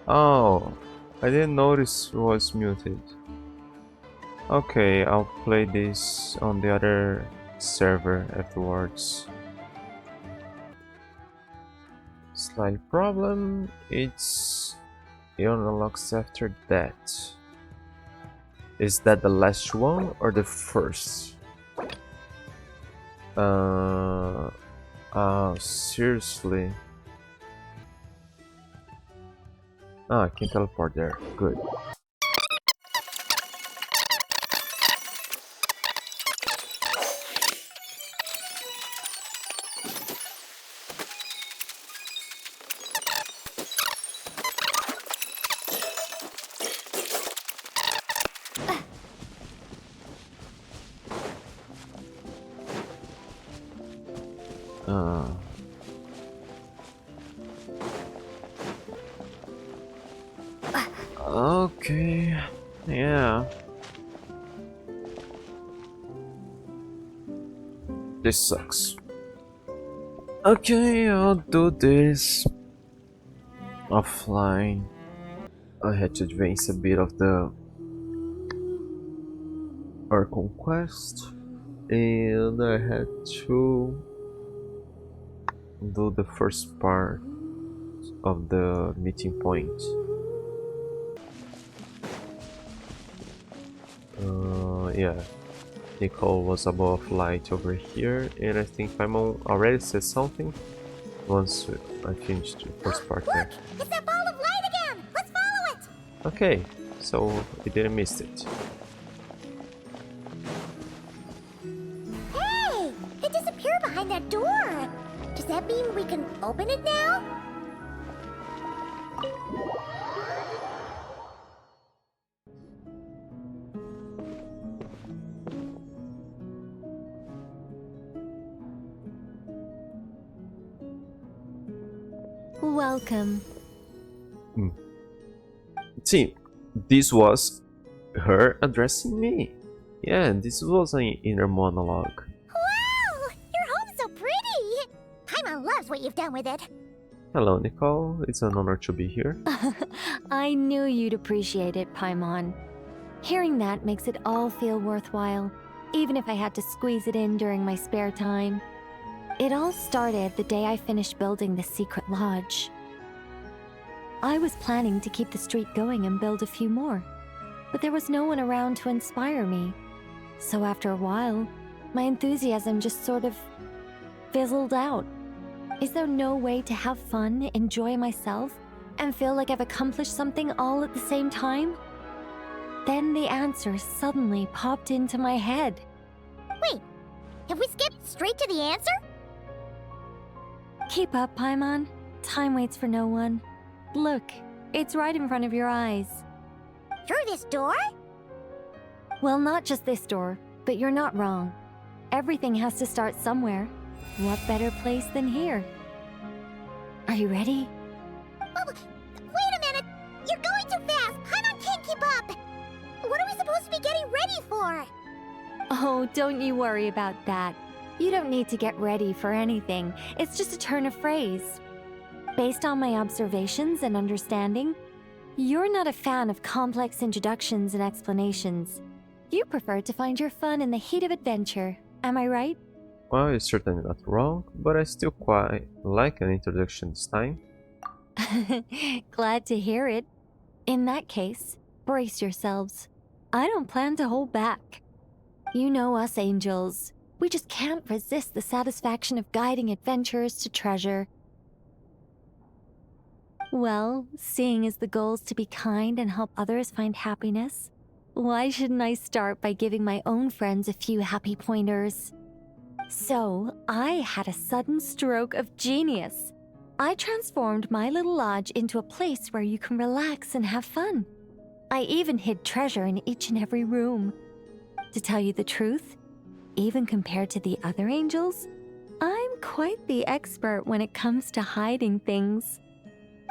Oh, I didn't notice it was muted. Okay, I'll play this on the other server afterwards. Slight problem, it unlocks after that. Is that the last one or the first? Seriously? Ah, I can teleport there. Good. Uh, okay. Yeah. This sucks. Okay, I'll do this offline. I had to advance a bit of the our conquest, and I had to do the first part of the meeting point. Yeah, Nicole was above light over here, and I think Paimon already said something once I finished the first part there. Look! It's that ball of light again! Let's follow it! Okay, so we didn't miss it. Hey! It disappeared behind that door! Does that mean we can open it now? Welcome. See, this was her addressing me. Yeah, this was an inner monologue. Wow! Your home's so pretty! Paimon loves what you've done with it. Hello, Nicole. It's an honor to be here. I knew you'd appreciate it, Paimon. Hearing that makes it all feel worthwhile, even if I had to squeeze it in during my spare time. It all started the day I finished building the secret lodge. I was planning to keep the streak going and build a few more, but there was no one around to inspire me. So after a while, my enthusiasm just sort of fizzled out. Is there no way to have fun, enjoy myself, and feel like I've accomplished something all at the same time? Then the answer suddenly popped into my head. Wait, have we skipped straight to the answer? Keep up, Paimon. Time waits for no one. Look, it's right in front of your eyes. Through this door? Well, not just this door, but you're not wrong. Everything has to start somewhere. What better place than here? Are you ready? Oh, wait a minute! You're going too fast! Paimon can't keep up! What are we supposed to be getting ready for? Oh, don't you worry about that. You don't need to get ready for anything. It's just a turn of phrase. Based on my observations and understanding, you're not a fan of complex introductions and explanations. You prefer to find your fun in the heat of adventure. Am I right? Well, you're certainly not wrong, but I still quite like an introduction this time. Glad to hear it. In that case, brace yourselves. I don't plan to hold back. You know us angels. We just can't resist the satisfaction of guiding adventurers to treasure. Well, seeing as the goal is to be kind and help others find happiness, why shouldn't I start by giving my own friends a few happy pointers? So, I had a sudden stroke of genius. I transformed my little lodge into a place where you can relax and have fun. I even hid treasure in each and every room. To tell you the truth, even compared to the other angels, I'm quite the expert when it comes to hiding things.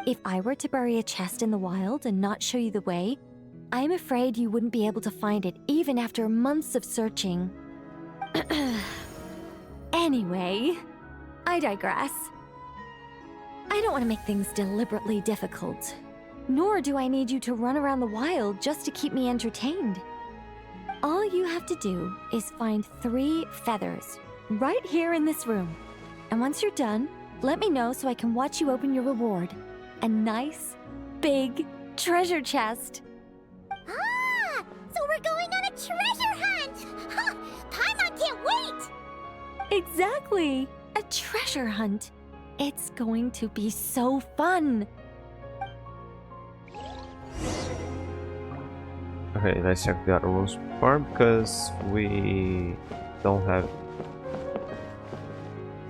If I were to bury a chest in the wild and not show you the way, I'm afraid you wouldn't be able to find it even after months of searching. Anyway, I digress. I don't want to make things deliberately difficult. Nor do I need you to run around the wild just to keep me entertained. All you have to do is find 3 feathers right here in this room. And once you're done, let me know so I can watch you open your reward. A nice, big treasure chest. Ah! So we're going on a treasure hunt! Ha! Paimon can't wait! Exactly! A treasure hunt. It's going to be so fun. Okay, let's check the other rose farm because we don't have.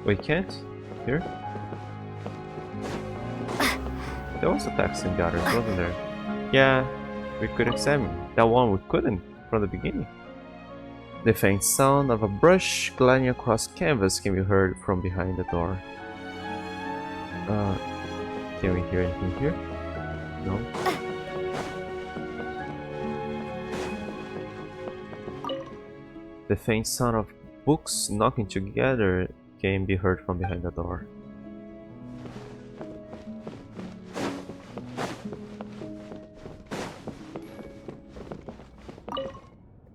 We can't? Here? There was a text in the others, wasn't there? Yeah, we could examine. That one we couldn't from the beginning. The faint sound of a brush gliding across canvas can be heard from behind the door. Can we hear anything here? No. The faint sound of books knocking together can be heard from behind the door.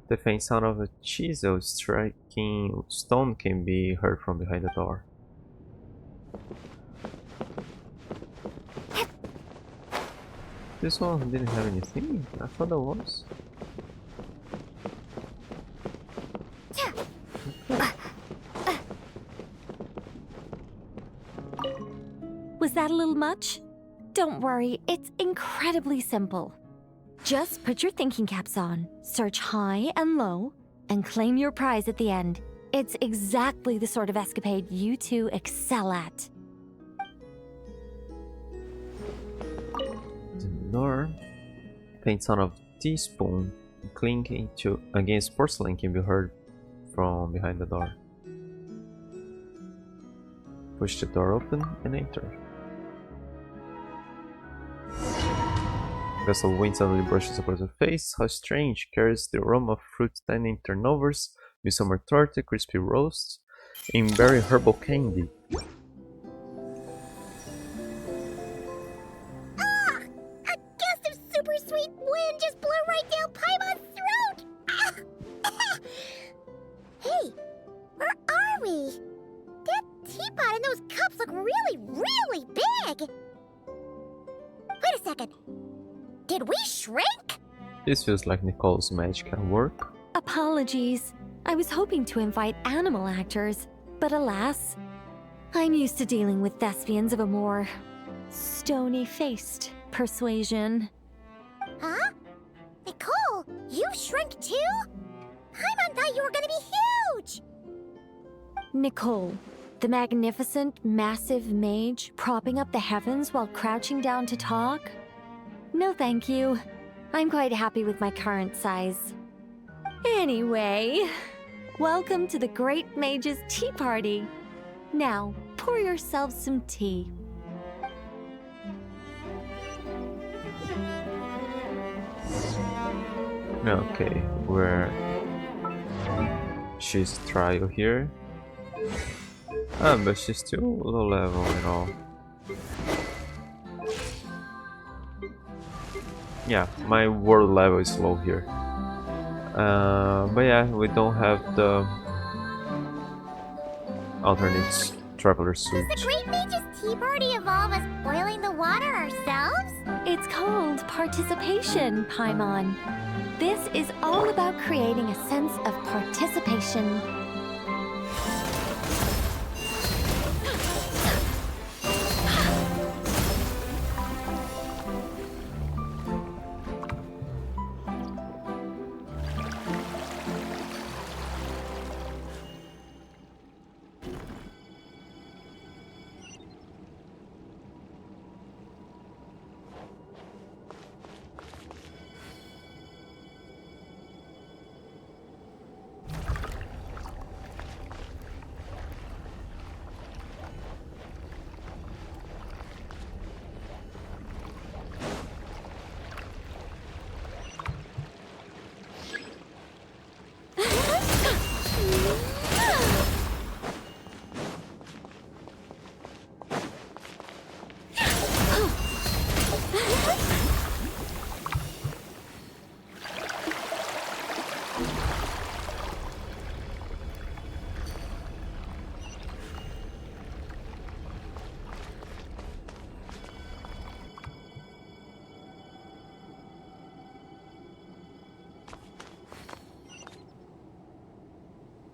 The faint sound of a chisel striking stone can be heard from behind the door. This one didn't have anything? I thought there was. Was that a little much? Don't worry, it's incredibly simple. Just put your thinking caps on, search high and low, and claim your prize at the end. It's exactly the sort of escapade you two excel at. The door. Faint sound of teaspoon clinking against porcelain can be heard from behind the door. Push the door open and enter. A gust of wind suddenly brushes across your face. How strange! Carries the aroma of fruit tending turnovers, midsummer torte, crispy roasts, and berry herbal candy. Ah! A gust of super sweet wind just blew right down Paimon's throat! Ah! Hey, where are we? That teapot and those cups look really, really big! Wait a second. Did we shrink? This feels like Nicole's magic at work. Apologies. I was hoping to invite animal actors, but alas, I'm used to dealing with thespians of a more stony-faced persuasion. Huh? Nicole, you shrink too? Paimon thought you were gonna be huge! Nicole, the magnificent, massive mage propping up the heavens while crouching down to talk? No thank you. I'm quite happy with my current size. Anyway, welcome to the Great Mage's Tea Party. Now, pour yourselves some tea. Okay, where she's trial here. But she's still low level and all. Yeah, my world level is low here. But yeah, we don't have the alternate traveler suit. Does the Great Mage's Tea Party involve us boiling the water ourselves? It's called participation, Paimon. This is all about creating a sense of participation.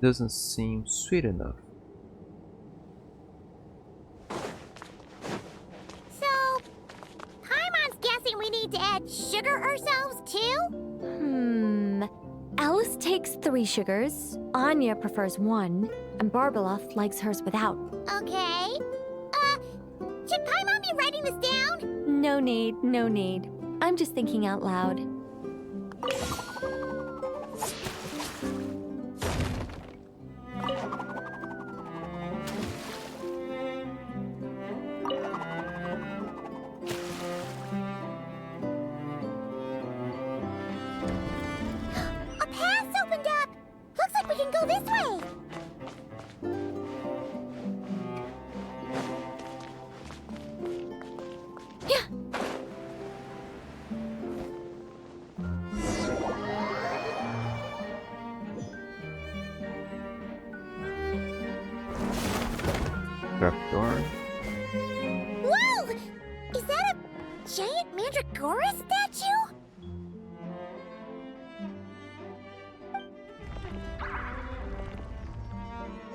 doesn't seem sweet enough. So, Paimon's guessing we need to add sugar ourselves too? Alice takes 3 sugars, Anya prefers 1, and Barbeloff likes hers without. Okay. Should Paimon be writing this down? No need, no need. I'm just thinking out loud. A path's opened up! Looks like we can go this way! Trapdoor. Whoa! Is that a giant Mandragora statue?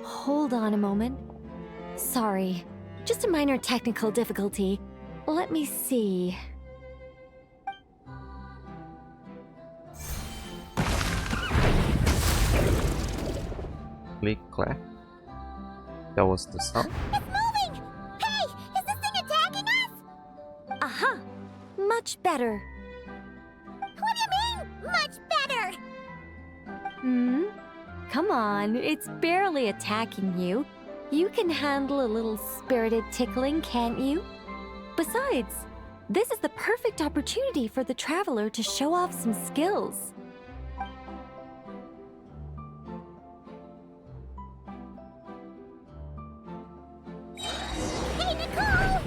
Hold on a moment. Sorry, just a minor technical difficulty. Let me see. Click, clack. That was the sound. It's moving! Hey! Is this thing attacking us? Aha! Much better. What do you mean, much better? Come on, it's barely attacking you. You can handle a little spirited tickling, can't you? Besides, this is the perfect opportunity for the traveler to show off some skills. Hey, Nicole!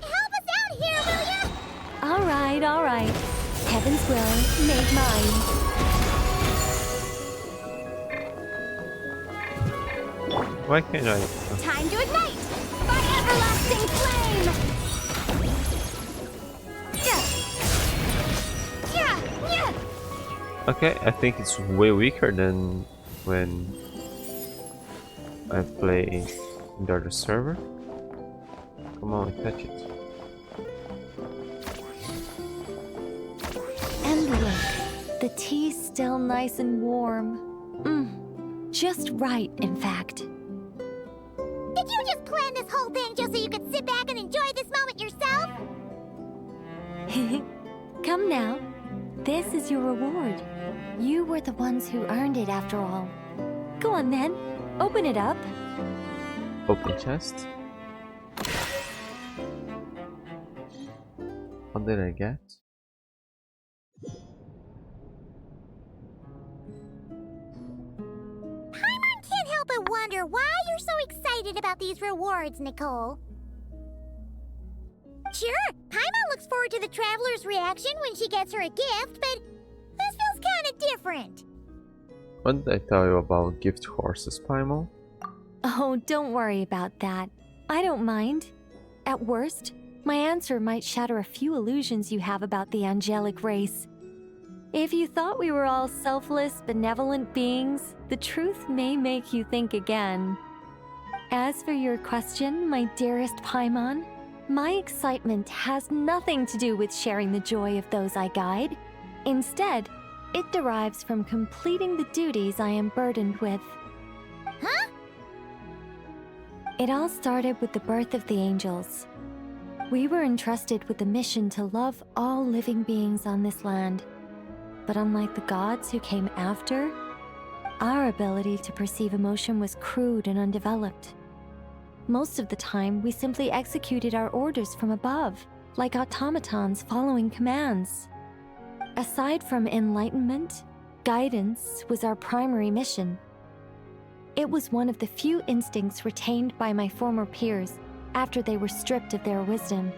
Help us out here, will ya? All right. Heaven's will, made mine. Why can't I? Time to ignite! By everlasting flame! Yeah! Okay, I think it's way weaker than when I play in the other server. Come on, touch it. And look, the tea's still nice and warm. Just right, in fact. Did you just plan this whole thing just so you could sit back and enjoy this moment yourself? Come now. This is your reward. You were the ones who earned it after all. Go on then. Open it up. Open chest. What did I get? Paimon can't help but wonder why you're so excited about these rewards, Nicole. Sure, Paimon looks forward to the traveler's reaction when she gets her a gift, but this feels kind of different. What did I tell you about gift horses, Paimon? Oh, don't worry about that. I don't mind. At worst, my answer might shatter a few illusions you have about the angelic race. If you thought we were all selfless, benevolent beings, the truth may make you think again. As for your question, my dearest Paimon, my excitement has nothing to do with sharing the joy of those I guide. Instead, it derives from completing the duties I am burdened with. Huh? It all started with the birth of the angels. We were entrusted with the mission to love all living beings on this land. But unlike the gods who came after, our ability to perceive emotion was crude and undeveloped. Most of the time, we simply executed our orders from above, like automatons following commands. Aside from enlightenment, guidance was our primary mission. It was one of the few instincts retained by my former peers after they were stripped of their wisdom.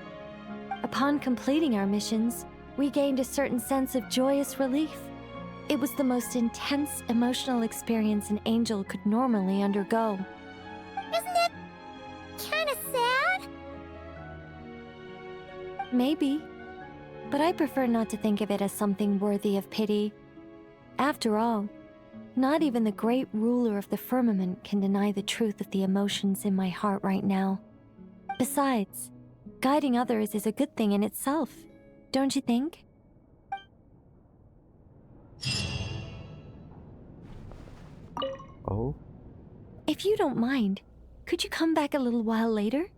Upon completing our missions, we gained a certain sense of joyous relief. It was the most intense emotional experience an angel could normally undergo. Isn't it kind of sad? Maybe, but I prefer not to think of it as something worthy of pity. After all, Not even the great ruler of the firmament can deny the truth of the emotions in my heart right now. Besides, guiding others is a good thing in itself, don't you think? Oh? If you don't mind, could you come back a little while later?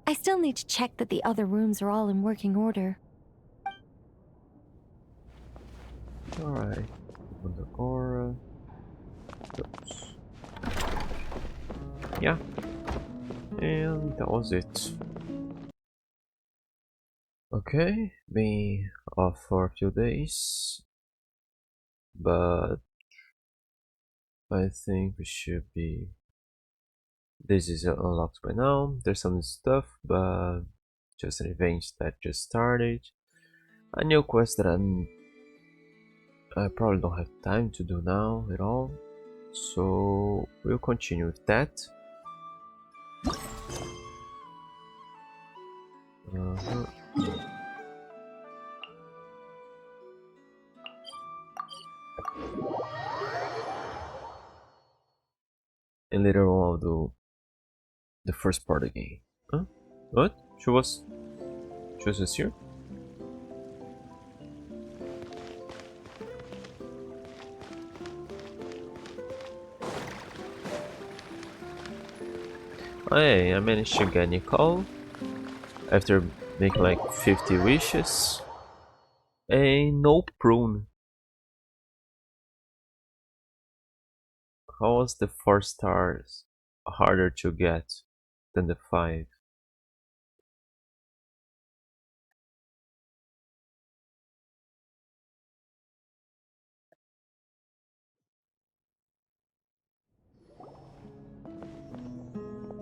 I still need to check that the other rooms are all in working order. Alright. Open the aura. Oops. Yeah. And that was it. Okay, been off for a few days, but I think we should be. This is unlocked by now. There's some stuff, but just an event that just started. A new quest that I probably don't have time to do now at all. So we'll continue with that. And later on I'll do the first part again. Huh? What? She was just here? Hey, I managed to get Nicole after making like 50 wishes. And no prune. How was the 4 stars harder to get than the 5?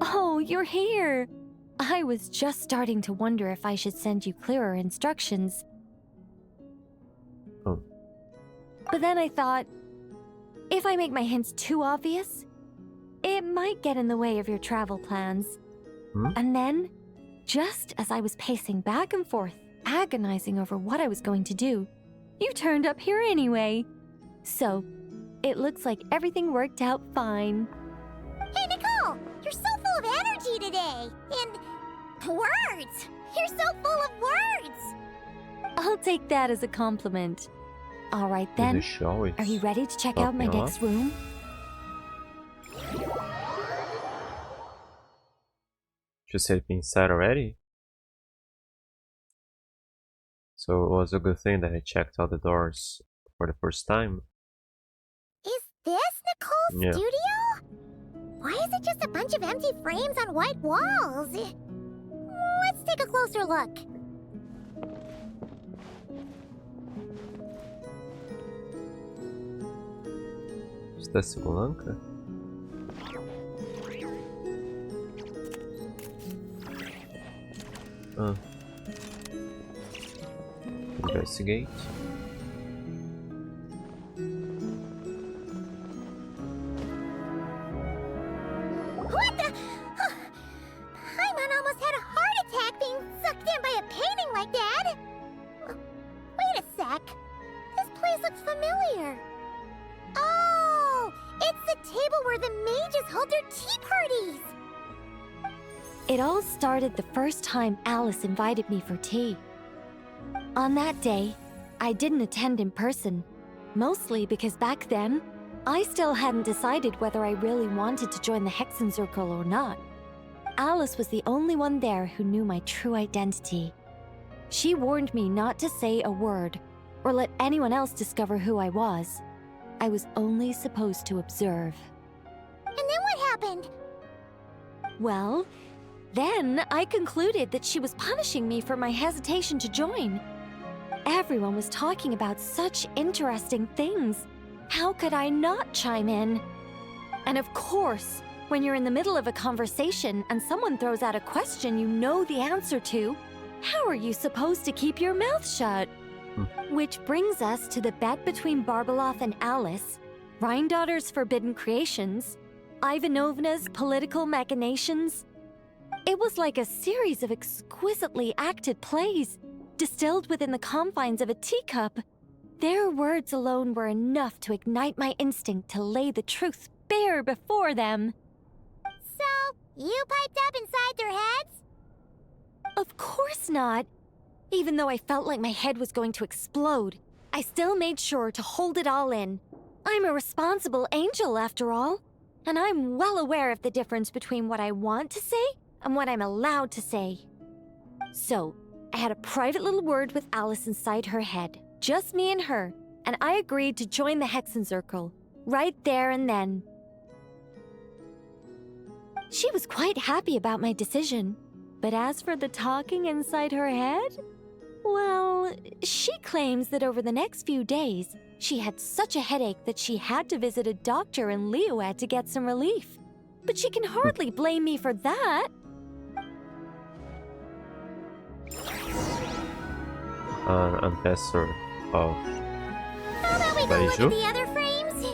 Oh, you're here! I was just starting to wonder if I should send you clearer instructions. Oh. But then I thought, if I make my hints too obvious, it might get in the way of your travel plans. And then, just as I was pacing back and forth, agonizing over what I was going to do, you turned up here anyway. So, it looks like everything worked out fine. Hey, Nicole! You're so full of energy today! And words! You're so full of words! I'll take that as a compliment. All right then, are you ready to check out my next room? Just said inside already? So it was a good thing that I checked out the doors for the first time. Is this Nicole's studio? Why is it just a bunch of empty frames on white walls? Let's take a closer look. Está Blanca? Investigate. What the? Paimon almost had a heart attack being sucked in by a painting like that. Wait a sec. This place looks familiar. Oh, it's the table where the mages hold their tea parties. It all started the first time Alice invited me for tea. On that day, I didn't attend in person, mostly because back then, I still hadn't decided whether I really wanted to join the Hexen Circle or not. Alice was the only one there who knew my true identity. She warned me not to say a word, or let anyone else discover who I was. I was only supposed to observe. And then what happened? Well, then I concluded that she was punishing me for my hesitation to join. Everyone was talking about such interesting things. How could I not chime in? And of course, when you're in the middle of a conversation and someone throws out a question you know the answer to, how are you supposed to keep your mouth shut? Which brings us to the bet between Barbeloth and Alice, Rhindaughter's forbidden creations, Ivanovna's political machinations. It was like a series of exquisitely acted plays, distilled within the confines of a teacup. Their words alone were enough to ignite my instinct to lay the truth bare before them. So, you piped up inside their heads? Of course not. Even though I felt like my head was going to explode, I still made sure to hold it all in. I'm a responsible angel, after all, and I'm well aware of the difference between what I want to say and what I'm allowed to say. So, I had a private little word with Alice inside her head, just me and her, and I agreed to join the Hexencircle, right there and then. She was quite happy about my decision, but as for the talking inside her head, well, she claims that over the next few days, she had such a headache that she had to visit a doctor in Liyue to get some relief. But she can hardly blame me for that. An ambassador of How about we go look Baiju? at the other frames?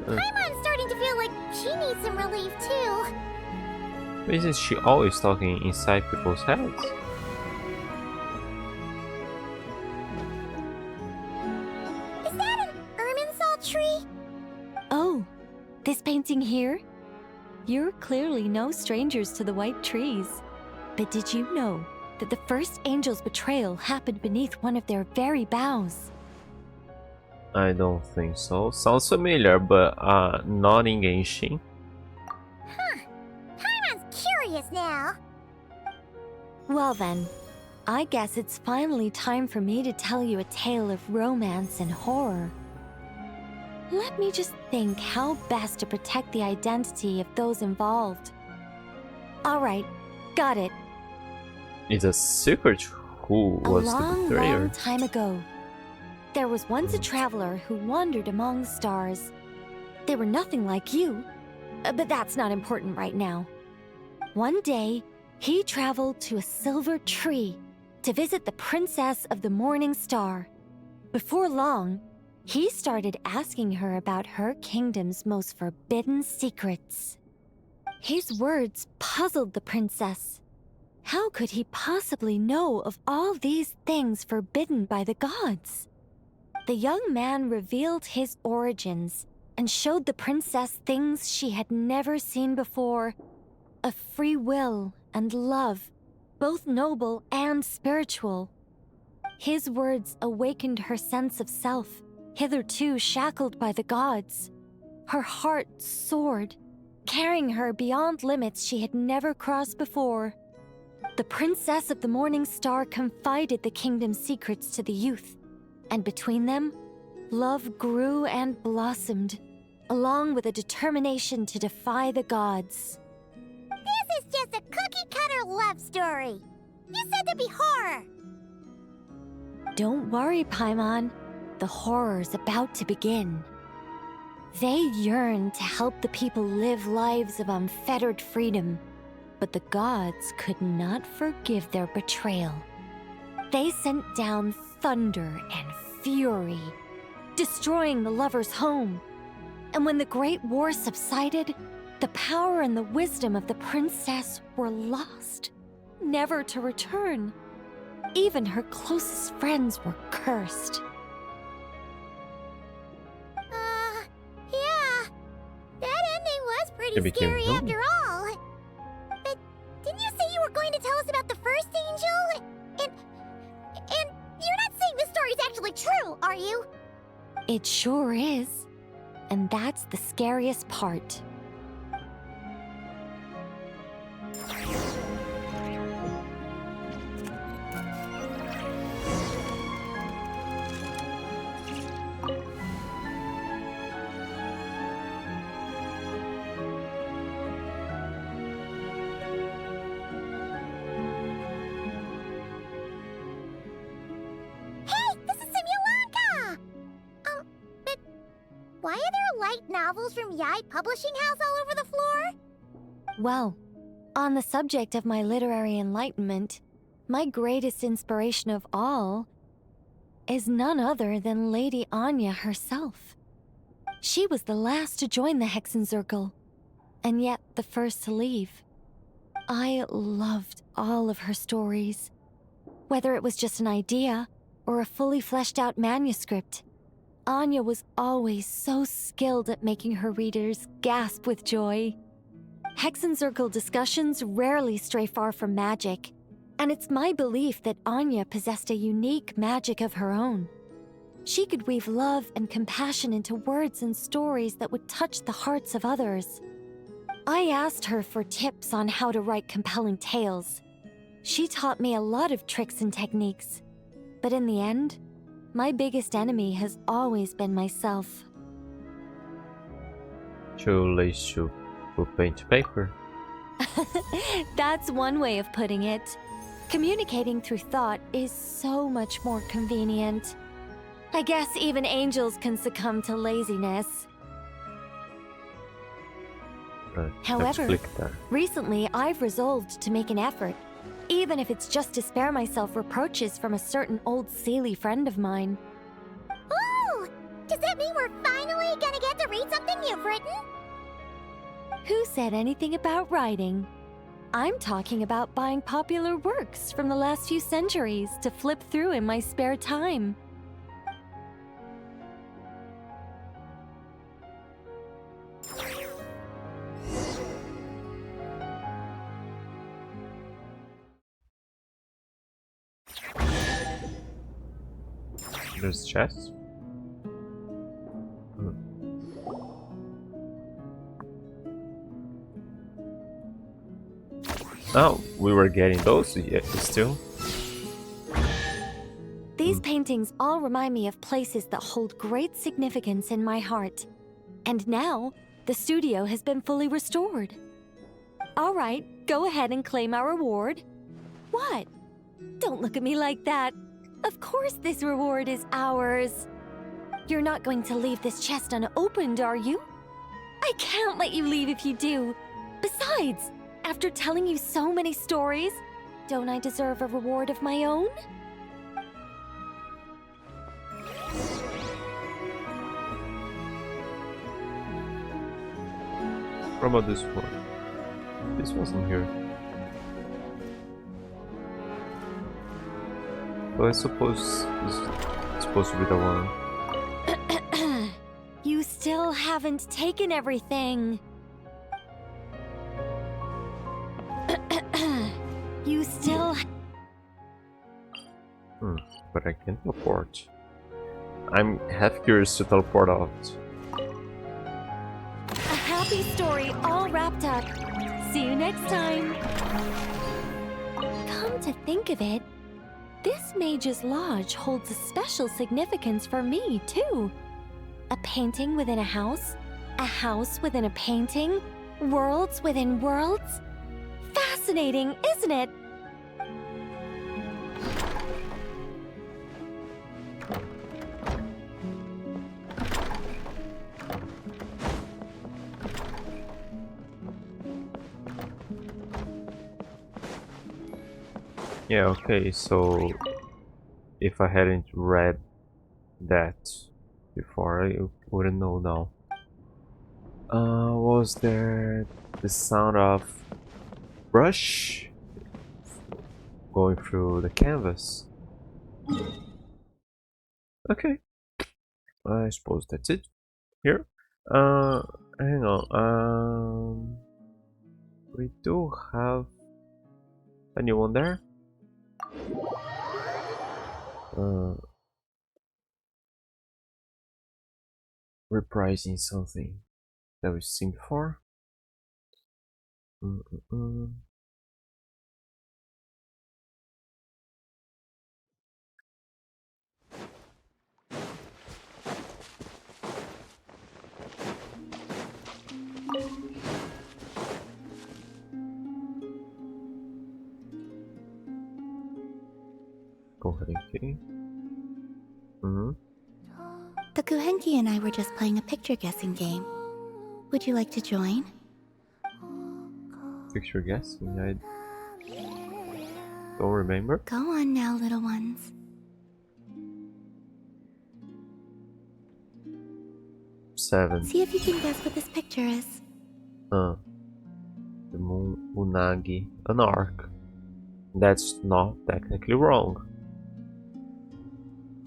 Paimon's starting to feel like she needs some relief too. Isn't she always talking inside people's heads? Is that an Irminsul tree? Oh, this painting here? You're clearly no strangers to the white trees. But did you know that the first angel's betrayal happened beneath one of their very boughs? I don't think so. Sounds familiar, but not in Genshin. Paimon's curious now. Well then, I guess it's finally time for me to tell you a tale of romance and horror. Let me just think how best to protect the identity of those involved. Alright, got it. It's a secret who A was the long, betrayer. long time ago, there was once a traveler who wandered among stars. They were nothing like you, but that's not important right now. One day, he traveled to a silver tree to visit the princess of the morning star. Before long, he started asking her about her kingdom's most forbidden secrets. His words puzzled the princess. How could he possibly know of all these things forbidden by the gods? The young man revealed his origins and showed the princess things she had never seen before. A free will and love, both noble and spiritual. His words awakened her sense of self, hitherto shackled by the gods. Her heart soared, carrying her beyond limits she had never crossed before. The princess of the morning star confided the kingdom's secrets to the youth, and between them, love grew and blossomed, along with a determination to defy the gods. This is just a cookie-cutter love story. You said to be horror. Don't worry, Paimon. The horror's about to begin. They yearn to help the people live lives of unfettered freedom, but the gods could not forgive their betrayal. They sent down thunder and fury, destroying the lovers' home. And when the Great War subsided, the power and the wisdom of the princess were lost, never to return. Even her closest friends were cursed. Yeah. That ending was It pretty became scary known. after all. But didn't you say you were going to tell us about the first angel? And you're not saying this story's actually true, are you? It sure is. And that's the scariest part. Hey, this is Simulanka! But why are there light novels from Yai Publishing House all over the floor? Well, on the subject of my literary enlightenment, my greatest inspiration of all is none other than Lady Anya herself. She was the last to join the Hexencircle, and yet the first to leave. I loved all of her stories. Whether it was just an idea, or a fully fleshed out manuscript. Anya was always so skilled at making her readers gasp with joy. Hexen Circle discussions rarely stray far from magic, and it's my belief that Anya possessed a unique magic of her own. She could weave love and compassion into words and stories that would touch the hearts of others. I asked her for tips on how to write compelling tales. She taught me a lot of tricks and techniques, but in the end, my biggest enemy has always been myself. Too lazy to paint paper. That's one way of putting it. Communicating through thought is so much more convenient. I guess even angels can succumb to laziness. Right, However, let's click there. recently I've resolved to make an effort, even if it's just to spare myself reproaches from a certain old Sealy friend of mine. Oh! Does that mean we're finally gonna get to read something you've written? Who said anything about writing? I'm talking about buying popular works from the last few centuries to flip through in my spare time. There's chest. Oh, we were getting those still. These paintings all remind me of places that hold great significance in my heart. And now, the studio has been fully restored. All right, go ahead and claim our reward. What? Don't look at me like that. Of course this reward is ours. You're not going to leave this chest unopened, are you? I can't let you leave if you do. Besides, after telling you so many stories, don't I deserve a reward of my own? What about this one? This wasn't here. So I suppose this is supposed to be the one. You still haven't taken everything. You still... But I can teleport. I'm half curious to teleport out. A happy story all wrapped up. See you next time. Come to think of it, this Mage's Lodge holds a special significance for me, too. A painting within a house within a painting, worlds within worlds. Fascinating, isn't it? Yeah, okay, so if I hadn't read that before, I wouldn't know now. Was there the sound of brush going through the canvas? Okay, I suppose that's it here. Hang on, we do have a new one there. Reprising something that we've seen before. Go ahead and kidding. The Kuhenki and I were just playing a picture guessing game. Would you like to join? Picture guessing, I don't remember. Go on now, little ones. 7. See if you can guess what this picture is. The Unagi, an arc. That's not technically wrong.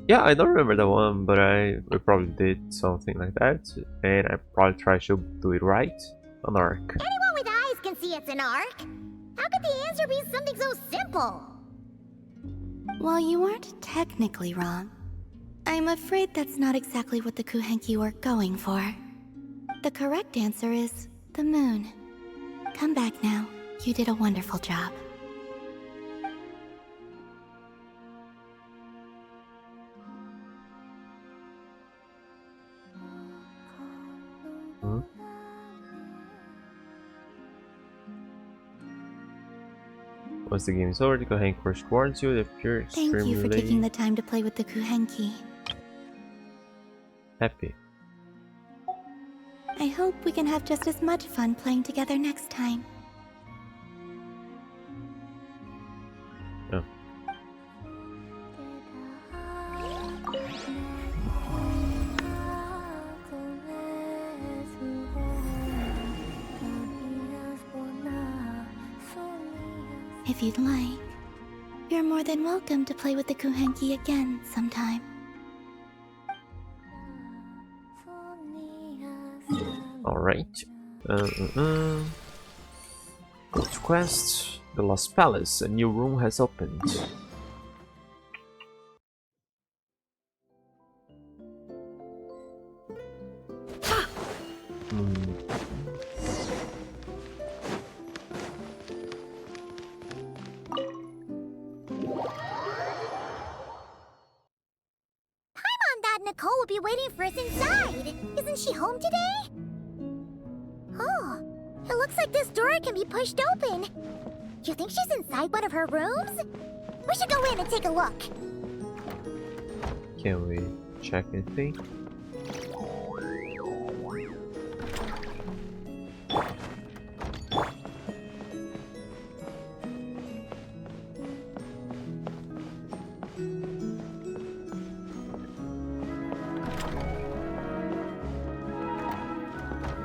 Yeah, I don't remember that one, but we probably did something like that, and I probably tried to do it right. An arc. Anyone with eyes can see it's an arc. How could the answer be something so simple? Well, you aren't technically wrong. I'm afraid that's not exactly what the Kuhenki were going for. The correct answer is the moon. Come back now. You did a wonderful job. Hmm? Once the game is over, the Kohen first warns you that you're Thank you for extremely taking the time to play with the Kuhenki. happy. I hope we can have just as much fun playing together next time. Oh. If you'd like, you're more than welcome to play with the Kuhenki again sometime. Alright. Go to quest. The Lost Palace. A new room has opened. Paimon thought Nicole would be waiting for us inside. Isn't she home today? Oh, it looks like this door can be pushed open. You think she's inside one of her rooms? We should go in and take a look. Can we check anything?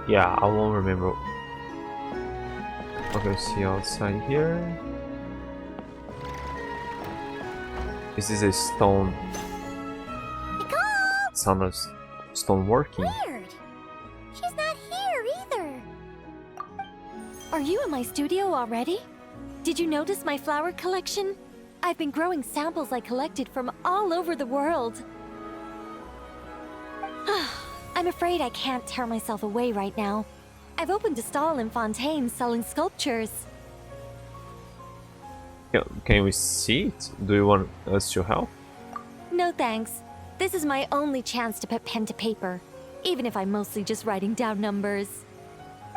Yeah, I won't remember. Okay, see outside here. This is a stone. Nicole! Sound of stone working. Weird. She's not here either. Are you in my studio already? Did you notice my flower collection? I've been growing samples I collected from all over the world. I'm afraid I can't tear myself away right now. I've opened a stall in Fontaine selling sculptures. Can we see it? Do you want us to help? No thanks. This is my only chance to put pen to paper, even if I'm mostly just writing down numbers.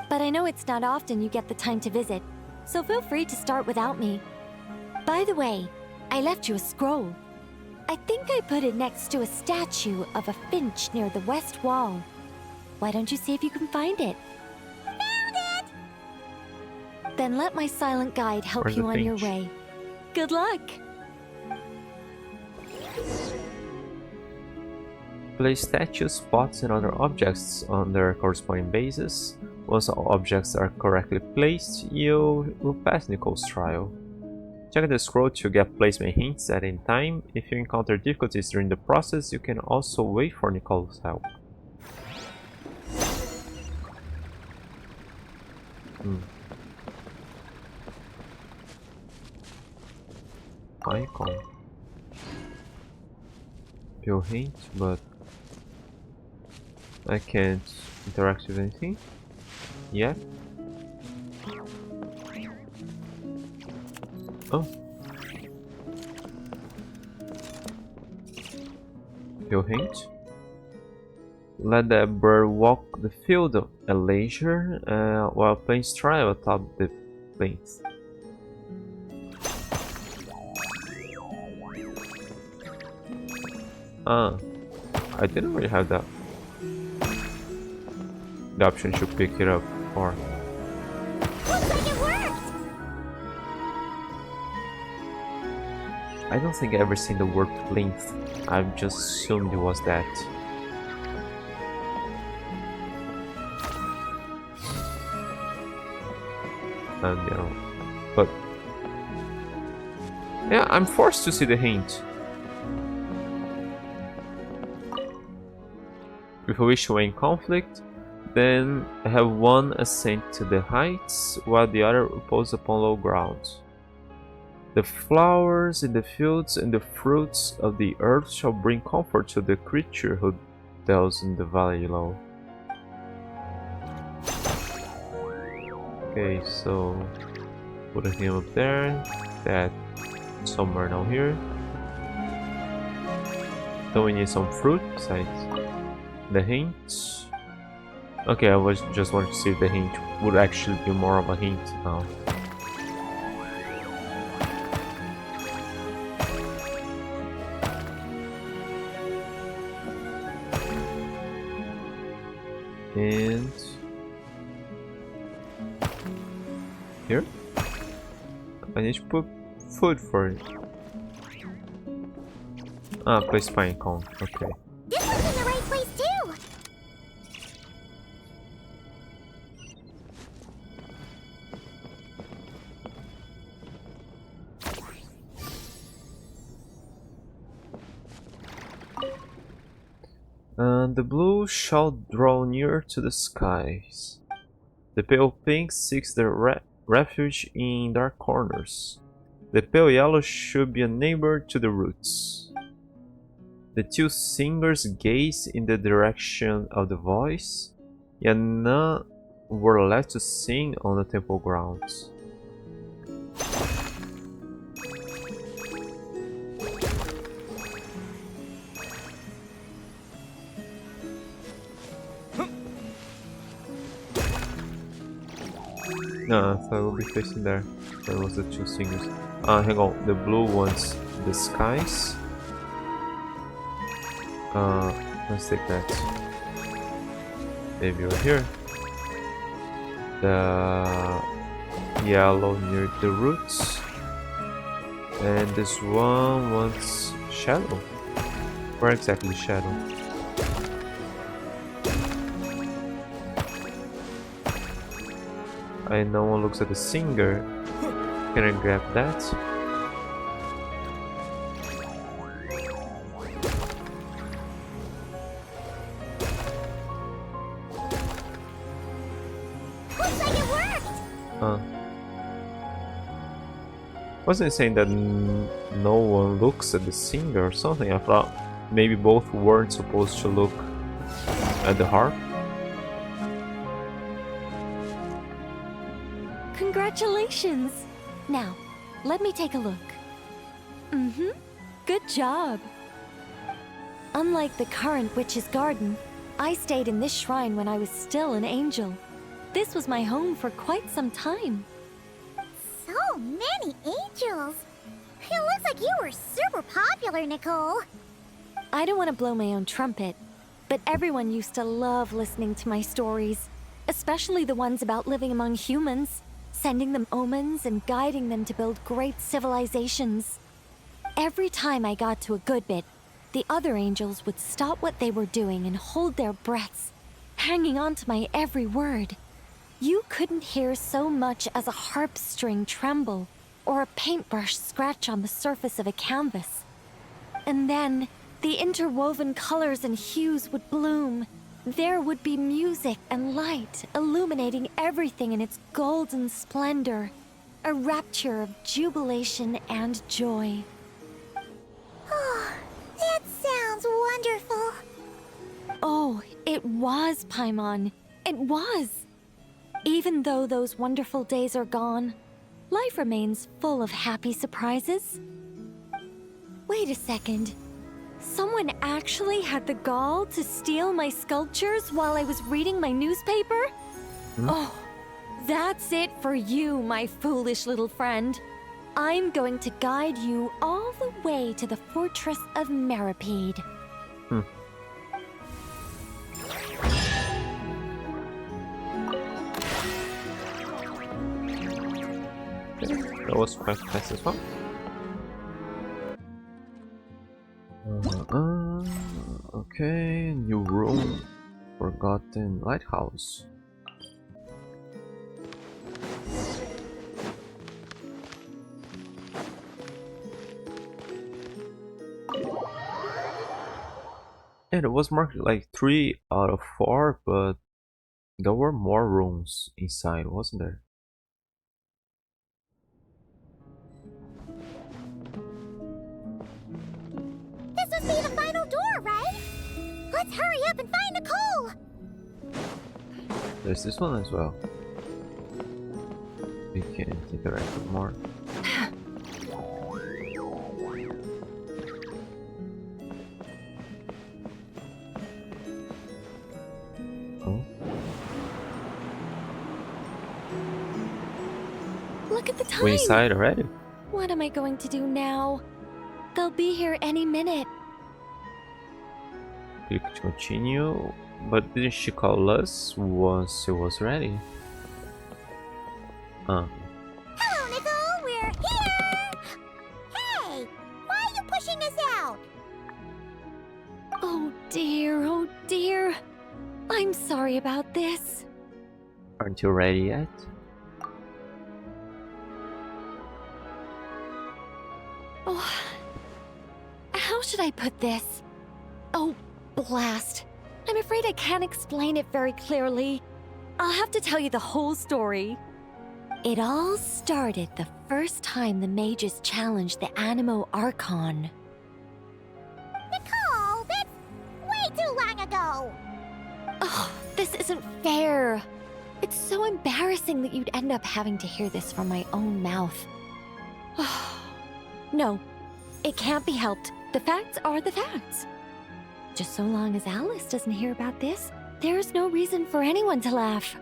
But I know it's not often you get the time to visit, so feel free to start without me. By the way, I left you a scroll. I think I put it next to a statue of a finch near the west wall. Why don't you see if you can find it? Found it! Then let my silent guide help Where's you the on your finch? way. Good luck! Place statue spots and other objects on their corresponding bases. Once all objects are correctly placed, you will pass Nicole's trial. Check the scroll to get placement hints at any time. If you encounter difficulties during the process, you can also wait for Nicole's help. Icon. View hint, but I can't interact with anything yet. Oh. View hint. Let the bird walk the field at leisure while playing trial atop the plinth. Ah, I didn't really have that. The option to pick it up or. Looks like it worked! I don't think I ever seen the word plinth. I've just assumed it was that. And you know, but yeah, I'm forced to see the hint. with which to end conflict, then have one ascend to the heights, while the other repose upon low ground. The flowers in the fields and the fruits of the earth shall bring comfort to the creature who dwells in the valley below. Okay, so put him up there, that somewhere down here. Then we need some fruit besides the hint. Okay, I was just wanted to see if the hint would actually be more of a hint now. And here, I need to put food for it. Ah, place pine cone. Okay. This one's in the right place too! The blue shall draw near to the skies. The pale pink seeks their refuge in dark corners. The pale yellow should be a neighbor to the roots. The two singers gaze in the direction of the voice, yet none were left to sing on the temple grounds. No, I thought I would be facing there. That was the two singers. Hang on, the blue one's the skies. Let's take that. Maybe over here. The yellow near the roots. And this one wants shadow. Where exactly shadow? And no one looks at the singer. Can I grab that? Looks like it worked! Wasn't it saying that no one looks at the singer or something? I thought maybe both weren't supposed to look at the harp. Congratulations! Now, let me take a look. Good job. Unlike the current witch's garden, I stayed in this shrine when I was still an angel. This was my home for quite some time. So many angels! It looks like you were super popular, Nicole. I don't want to blow my own trumpet, but everyone used to love listening to my stories, especially the ones about living among humans, sending them omens and guiding them to build great civilizations. Every time I got to a good bit, the other angels would stop what they were doing and hold their breaths, hanging on to my every word. You couldn't hear so much as a harp string tremble or a paintbrush scratch on the surface of a canvas. And then, the interwoven colors and hues would bloom. There would be music and light illuminating everything in its golden splendor, a rapture of jubilation and joy. That sounds wonderful. Oh, it was, Paimon. It was. Even though those wonderful days are gone, life remains full of happy surprises. Wait a second. Someone actually had the gall to steal my sculptures while I was reading my newspaper? Oh, that's it for you, my foolish little friend. I'm going to guide you all the way to the fortress of Meripede. That was quite fast as well. Okay, new room. Forgotten Lighthouse. And it was marked like 3 out of 4, but there were more rooms inside, wasn't there? This must be the final door, right? Let's hurry up and find Nicole! There's this one as well. We can interact with more. Oh. Look at the time! We're inside already? What am I going to do now? They'll be here any minute. Click to continue. But didn't she call us once it was ready? Hello, Nicole! We're here! Hey! Why are you pushing us out? Oh dear. I'm sorry about this. Aren't you ready yet? Oh, how should I put this? Oh, blast. I'm afraid I can't explain it very clearly. I'll have to tell you the whole story. It all started the first time the mages challenged the Animo Archon. Nicole, that's way too long ago! Oh, this isn't fair. It's so embarrassing that you'd end up having to hear this from my own mouth. No, it can't be helped. The facts are the facts. Just so long as Alice doesn't hear about this, there's no reason for anyone to laugh.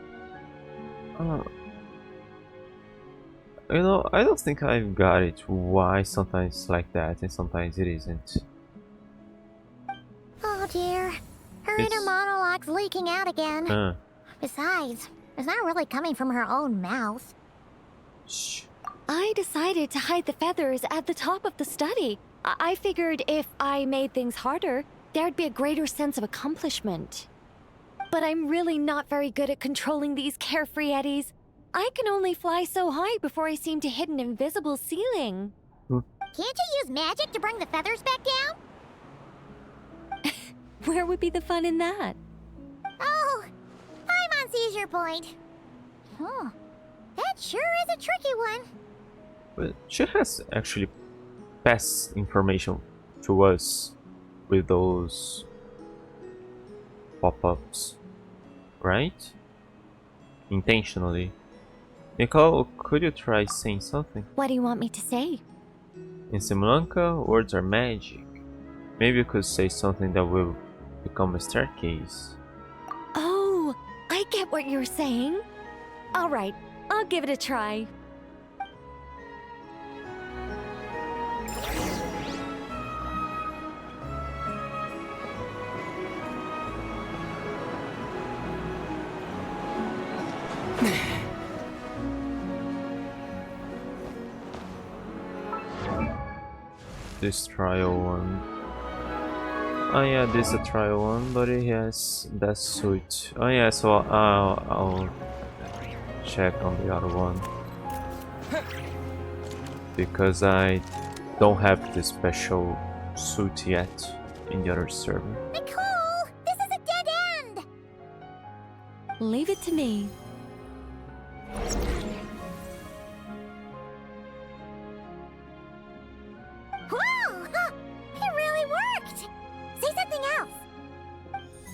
You know, I don't think I've got it why sometimes it's like that and sometimes it isn't. Oh dear. Her It's- inner monologue's leaking out again. Uh, Besides, it's not really coming from her own mouth. shh. I decided to hide the feathers at the top of the study. I figured if I made things harder, there'd be a greater sense of accomplishment. But I'm really not very good at controlling these carefree eddies. I can only fly so high before I seem to hit an invisible ceiling. Can't you use magic to bring the feathers back down? Where would be the fun in that? Oh, Paimon sees your point. Huh. That sure is a tricky one. But she has actually passed information to us with those pop-ups, right? Intentionally. Nicole, could you try saying something? What do you want me to say? In Simulanka, words are magic. Maybe you could say something that will become a staircase. Oh, I get what you're saying. All right, I'll give it a try. This trial one. Oh yeah, this is a trial one, but it has that suit. Oh yeah, so I'll check on the other one. Because I don't have the special suit yet in the other server. Nicole, this is a dead end. Leave it to me. Whoa! It really worked. Say something else.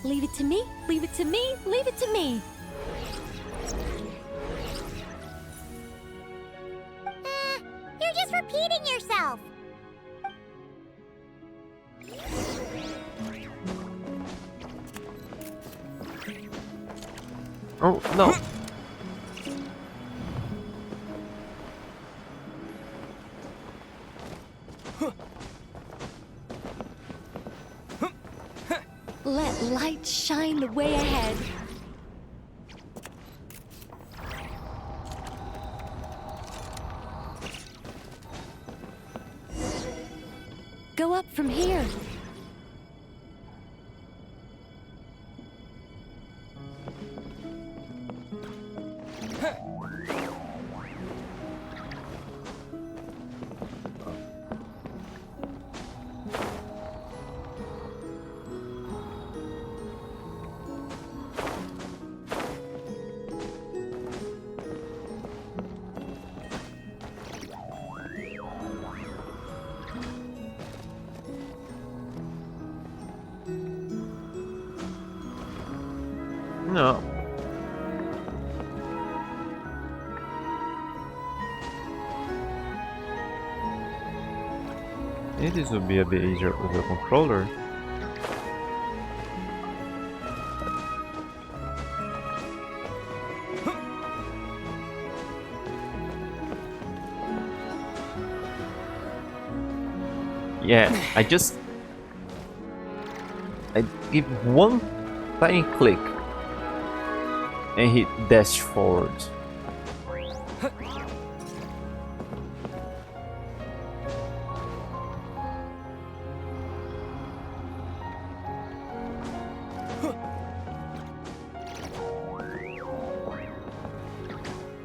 Leave it to me, leave it to me, leave it to me. You're just repeating yourself. Oh no! Let light shine the way ahead. Go up from here. No. Maybe this would be a bit easier with a controller. Yeah, I give one tiny click and he dashed forward.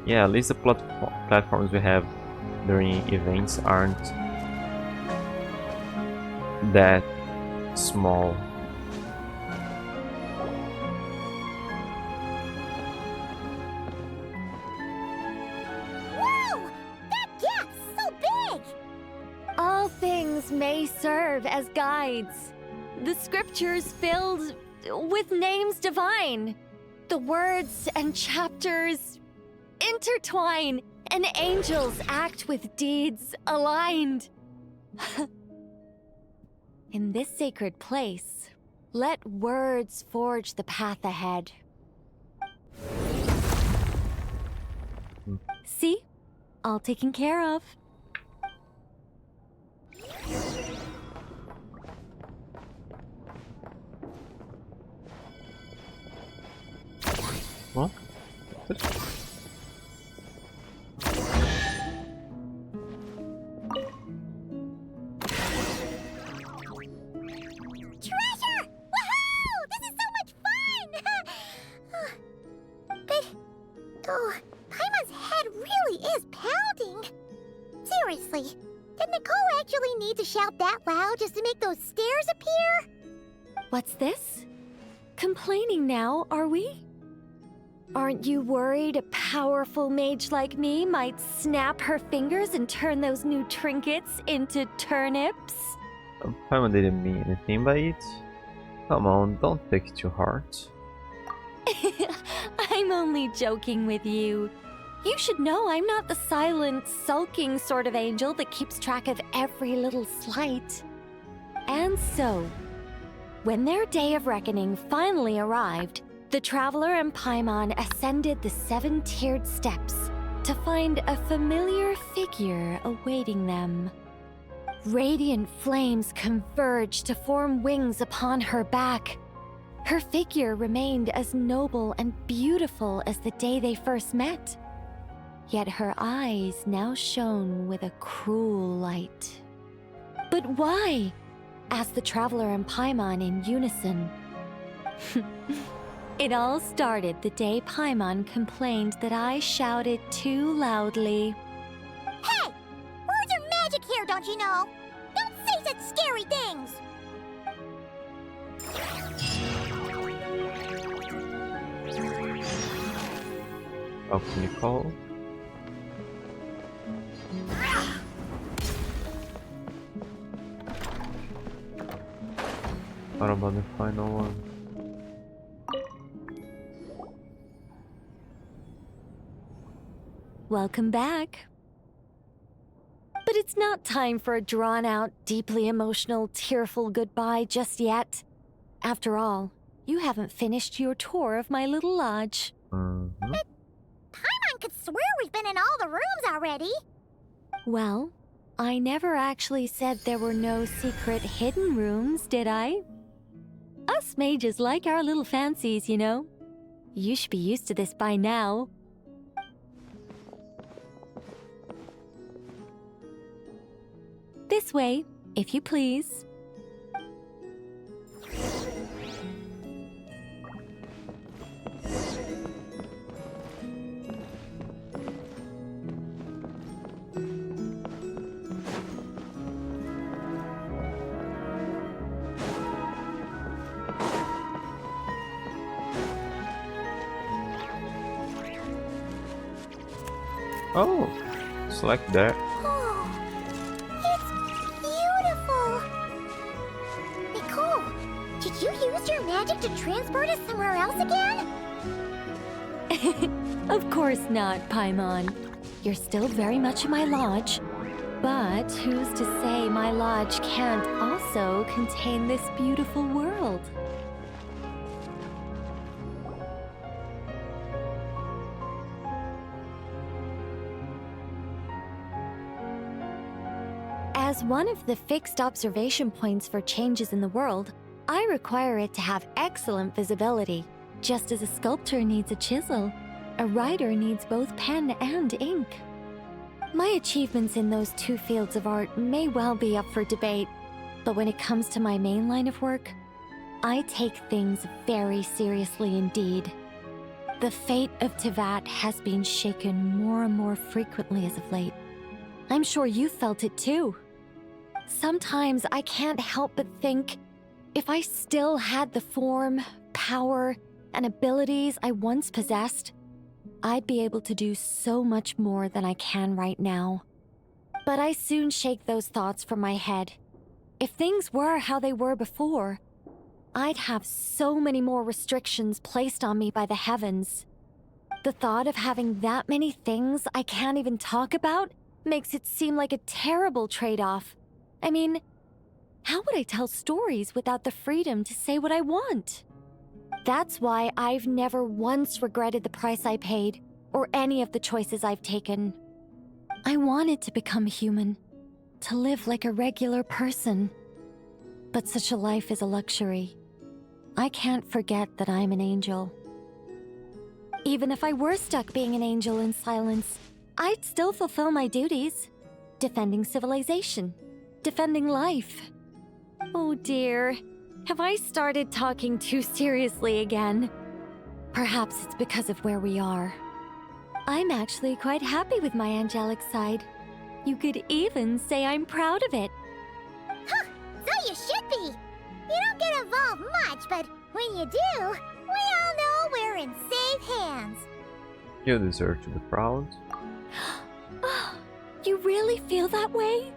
Yeah, at least the platforms we have during events aren't that small. Whoa! That gap's so big! All things may serve as guides. The scriptures filled with names divine. The words and chapters intertwine, and angels act with deeds aligned. In this sacred place, let words forge the path ahead. See? All taken care of. What? Treasure! Woohoo! This is so much fun! But, oh, Paimon's head really is pounding. Seriously, did Nicole actually need to shout that loud just to make those stairs appear? What's this? Complaining now, are we? Aren't you worried a powerful mage like me might snap her fingers and turn those new trinkets into turnips? Paimon didn't mean anything by it. Come on, don't take it to heart. I'm only joking with you. You should know I'm not the silent, sulking sort of angel that keeps track of every little slight. And so, when their day of reckoning finally arrived, the Traveler and Paimon ascended the 7-tiered steps to find a familiar figure awaiting them. Radiant flames converged to form wings upon her back. Her figure remained as noble and beautiful as the day they first met. Yet her eyes now shone with a cruel light. But why? Asked the Traveler and Paimon in unison. It all started the day Paimon complained that I shouted too loudly. Hey! Words are magic here, don't you know? Don't say such scary things! Okay, Nicole. What about the final one? Welcome back. But it's not time for a drawn-out, deeply emotional, tearful goodbye just yet. After all, you haven't finished your tour of my little lodge. Paimon could swear we've been in all the rooms already. Well, I never actually said there were no secret hidden rooms, did I? Us mages like our little fancies, you know. You should be used to this by now. This way, if you please. Oh, select that. Oh, it's beautiful. Nicole, did you use your magic to transport us somewhere else again? Of course not, Paimon. You're still very much in my lodge. But who's to say my lodge can't also contain this beautiful world? As one of the fixed observation points for changes in the world, I require it to have excellent visibility. Just as a sculptor needs a chisel, a writer needs both pen and ink. My achievements in those two fields of art may well be up for debate, but when it comes to my main line of work, I take things very seriously indeed. The fate of Tivat has been shaken more and more frequently as of late. I'm sure you felt it too. Sometimes I can't help but think, if I still had the form, power, and abilities I once possessed, I'd be able to do so much more than I can right now. But I soon shake those thoughts from my head. If things were how they were before, I'd have so many more restrictions placed on me by the heavens. The thought of having that many things I can't even talk about makes it seem like a terrible trade-off. I mean, how would I tell stories without the freedom to say what I want? That's why I've never once regretted the price I paid, or any of the choices I've taken. I wanted to become human, to live like a regular person. But such a life is a luxury. I can't forget that I'm an angel. Even if I were stuck being an angel in silence, I'd still fulfill my duties. Defending civilization. Defending life. Oh dear. Have I started talking too seriously again? Perhaps it's because of where we are. I'm actually quite happy with my angelic side. You could even say I'm proud of it. Huh, so you should be. You don't get involved much, but when you do, we all know we're in safe hands. You deserve to be proud. You really feel that way?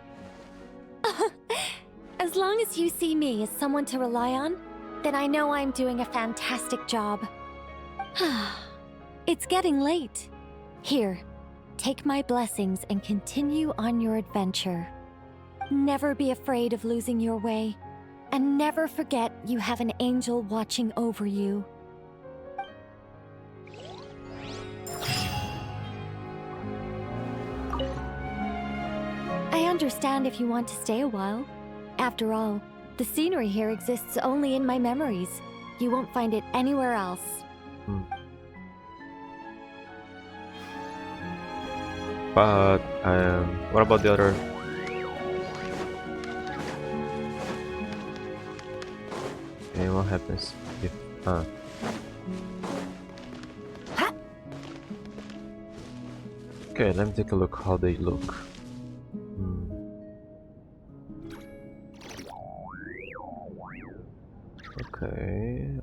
As long as you see me as someone to rely on, then I know I'm doing a fantastic job. It's getting late. Here, take my blessings and continue on your adventure. Never be afraid of losing your way, and never forget you have an angel watching over you. I understand if you want to stay a while. After all, the scenery here exists only in my memories. You won't find it anywhere else. But, what about the other? Okay, what happens if, Okay, let me take a look how they look.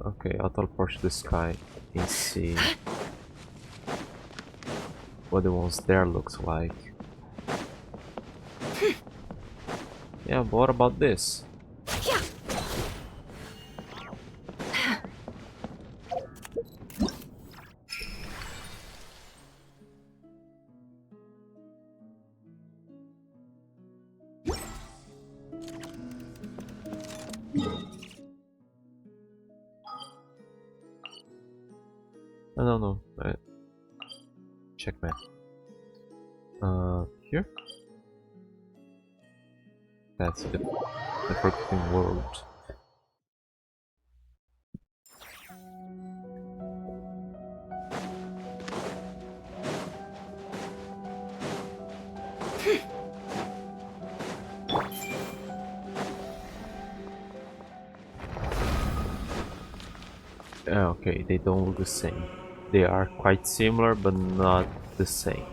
Okay, I'll teleport to the sky and see what the ones there looks like. Yeah, but what about this? No. Checkmate. Here? That's the Forgotten World. Okay, they don't look the same. They are quite similar, but not the same.